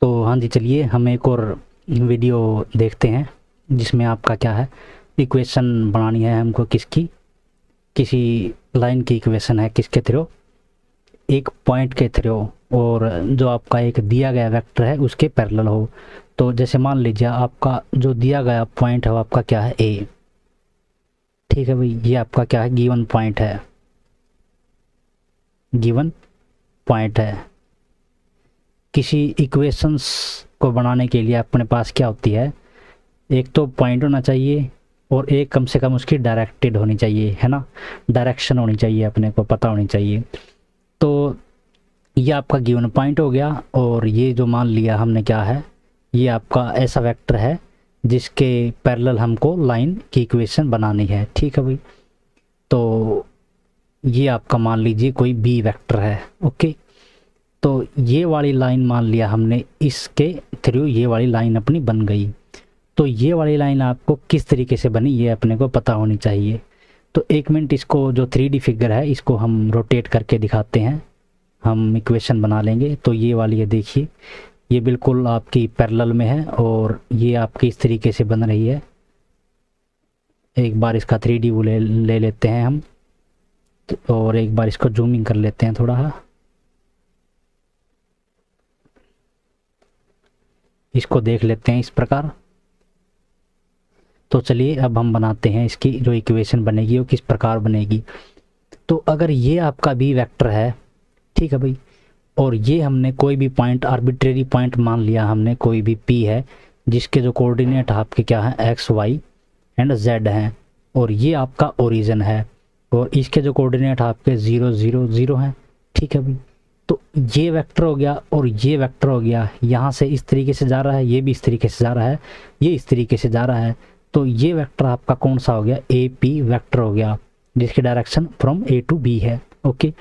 तो हाँ जी, चलिए हम एक और वीडियो देखते हैं जिसमें आपका क्या है, इक्वेशन बनानी है हमको किसी लाइन की इक्वेशन है किसके थ्रू, एक पॉइंट के थ्रू, और जो आपका एक दिया गया वेक्टर है उसके पैरेलल हो। तो जैसे मान लीजिए आपका जो दिया गया पॉइंट है वो आपका क्या है, ए। ठीक है भाई, ये आपका क्या है, गिवन पॉइंट है, गिवन पॉइंट है। किसी इक्वेशंस को बनाने के लिए अपने पास क्या होती है, एक तो पॉइंट होना चाहिए और एक कम से कम उसकी डायरेक्टेड होनी चाहिए, है ना, डायरेक्शन होनी चाहिए, अपने को पता होनी चाहिए। तो ये आपका गिवन पॉइंट हो गया, और ये जो मान लिया हमने क्या है, ये आपका ऐसा वेक्टर है जिसके पैरेलल हमको लाइन की इक्वेशन बनानी है। ठीक है भाई, तो ये आपका मान लीजिए कोई बी वेक्टर है। ओके, तो ये वाली लाइन मान लिया हमने, इसके थ्रू ये वाली लाइन अपनी बन गई। तो ये वाली लाइन आपको किस तरीके से बनी ये अपने को पता होनी चाहिए। तो एक मिनट, इसको जो 3D फिगर है इसको हम रोटेट करके दिखाते हैं, हम इक्वेशन बना लेंगे। तो ये वाली है, देखिए ये बिल्कुल आपकी पैरेलल में है और ये आपकी इस तरीके से बन रही है। एक बार इसका 3D वो ले लेते हैं हम, और एक बार इसको जूमिंग कर लेते हैं थोड़ा, इसको देख लेते हैं इस प्रकार। तो चलिए अब हम बनाते हैं इसकी जो इक्वेशन बनेगी वो किस प्रकार बनेगी। तो अगर ये आपका बी वेक्टर है, ठीक है भाई, और ये हमने कोई भी पॉइंट, आर्बिट्रेरी पॉइंट मान लिया हमने, कोई भी पी है जिसके जो कोऑर्डिनेट आपके क्या है, एक्स वाई एंड जेड हैं, और ये आपका ओरिजिन है, और इसके जो कोऑर्डिनेट आपके 0 0 0 हैं। ठीक है भाई, तो ये वेक्टर हो गया और ये वेक्टर हो गया, यहाँ से इस तरीके से जा रहा है, ये भी इस तरीके से जा रहा है, ये इस तरीके से जा रहा है। तो ये वेक्टर आपका कौन सा हो गया, ए पी वेक्टर हो गया, जिसकी direction from A to B है। ओके,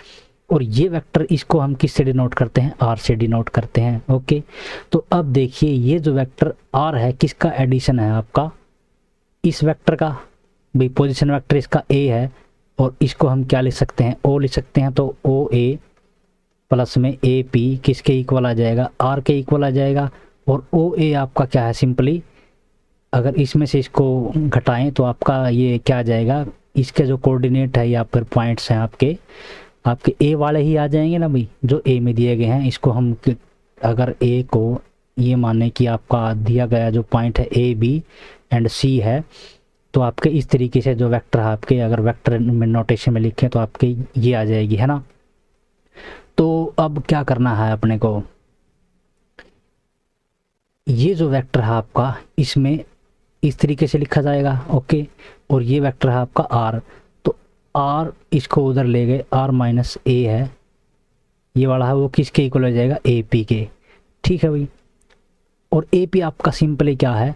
और ये वेक्टर इसको हम किस से डिनोट करते हैं, आर से डिनोट करते हैं। ओके, तो अब देखिए ये जो वेक्टर आर है किसका एडिशन है, आपका इस वेक्टर का, भाई पोजीशन वेक्टर इसका ए है, और इसको हम क्या लिख सकते हैं, ओ लिख सकते हैं। तो ओ ए प्लस में ए पी किसके इक्वल आ जाएगा, आर के इक्वल आ जाएगा। और ओ ए आपका क्या है, सिंपली अगर इसमें से इसको घटाएं तो आपका ये क्या आ जाएगा, इसके जो कोऑर्डिनेट है या फिर पॉइंट्स हैं आपके ए वाले ही आ जाएंगे ना भाई, जो ए में दिए गए हैं। इसको हम अगर ए को ये माने कि आपका दिया गया जो पॉइंट है ए बी एंड सी है, तो आपके इस तरीके से जो वेक्टर है आपके, अगर वेक्टर में नोटेशन में लिखें तो आपके ये आ जाएगी, है ना। तो अब क्या करना है अपने को, ये जो वेक्टर है आपका इसमें इस तरीके से लिखा जाएगा। ओके, और ये वेक्टर है आपका आर, तो आर इसको उधर ले गए, आर माइनस ए है ये वाला है, वो किसके इक्वल हो जाएगा, ए पी के। ठीक है भाई, और ए पी आपका सिंपली क्या है,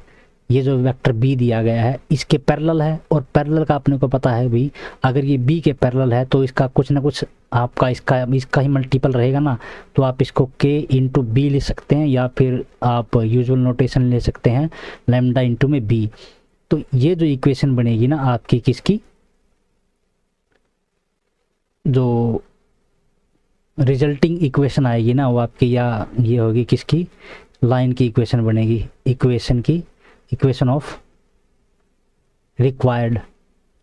ये जो वेक्टर बी दिया गया है इसके पैरेलल है, और पैरेलल का अपने को पता है भाई, अगर ये बी के पैरेलल है तो इसका कुछ ना कुछ आपका इसका ही मल्टीपल रहेगा ना। तो आप इसको के इंटू बी लिख सकते हैं, या फिर आप यूजुअल नोटेशन ले सकते हैं लैम्डा इंटू में बी। तो ये जो इक्वेशन बनेगी ना आपकी किसकी, जो रिजल्टिंग इक्वेशन आएगी ना वो आपकी, या ये होगी किसकी, लाइन की इक्वेशन बनेगी, इक्वेशन ऑफ रिक्वायर्ड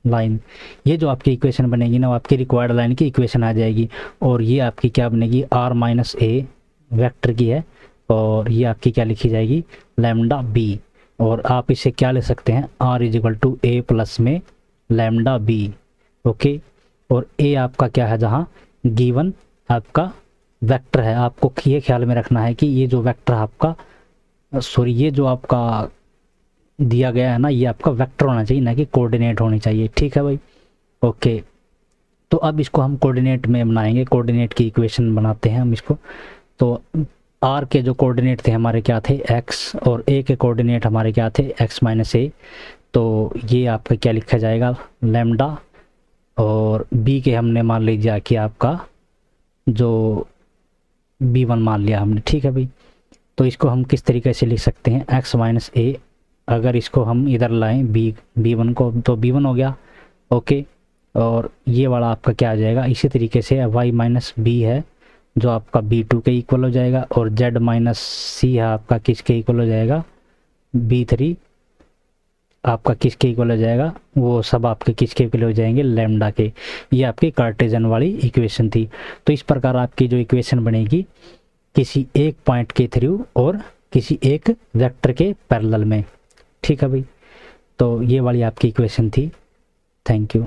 लाइन। ये जो आपकी इक्वेशन बनेगी ना वो आपकी रिक्वायर्ड लाइन की इक्वेशन आ जाएगी। और ये आपकी क्या बनेगी, आर माइनस ए वेक्टर की है, और ये आपकी क्या लिखी जाएगी, लैम्डा बी। और आप इसे क्या ले सकते हैं, r is equal to a plus में लैम्डा बी। ओके, और ए आपका क्या है, जहाँ गिवन आपका वेक्टर है, आपको ये ख्याल में रखना है कि ये जो वेक्टर आपका, सॉरी ये जो आपका दिया गया है ना, ये आपका वेक्टर होना चाहिए, ना कि कोऑर्डिनेट होनी चाहिए। ठीक है भाई, ओके। तो अब इसको हम कोऑर्डिनेट में बनाएंगे, कोऑर्डिनेट की इक्वेशन बनाते हैं हम इसको। तो आर के जो कोऑर्डिनेट थे हमारे क्या थे, एक्स, और ए के कोऑर्डिनेट हमारे क्या थे, एक्स माइनस ए। तो ये आपका क्या लिखा जाएगा, लैम्डा, और बी के हमने मान लीजिए कि आपका जो b1 मान लिया हमने। ठीक है भाई, तो इसको हम किस तरीके से लिख सकते हैं, x माइनस ए, अगर इसको हम इधर लाएं b1 को तो b1 हो गया। ओके, और ये वाला आपका क्या आ जाएगा, इसी तरीके से y माइनस बी है, जो आपका B2 के इक्वल हो जाएगा, और Z माइनस सी है आपका किसके इक्वल हो जाएगा, B3 आपका किसके इक्वल हो जाएगा, वो सब आपके किसके इक्वल हो जाएंगे, लैम्डा के। ये आपकी कार्टेजन वाली इक्वेशन थी। तो इस प्रकार आपकी जो इक्वेशन बनेगी किसी एक पॉइंट के थ्रू और किसी एक वेक्टर के पैरेलल में। ठीक है भाई, तो ये वाली आपकी इक्वेशन थी। Thank you.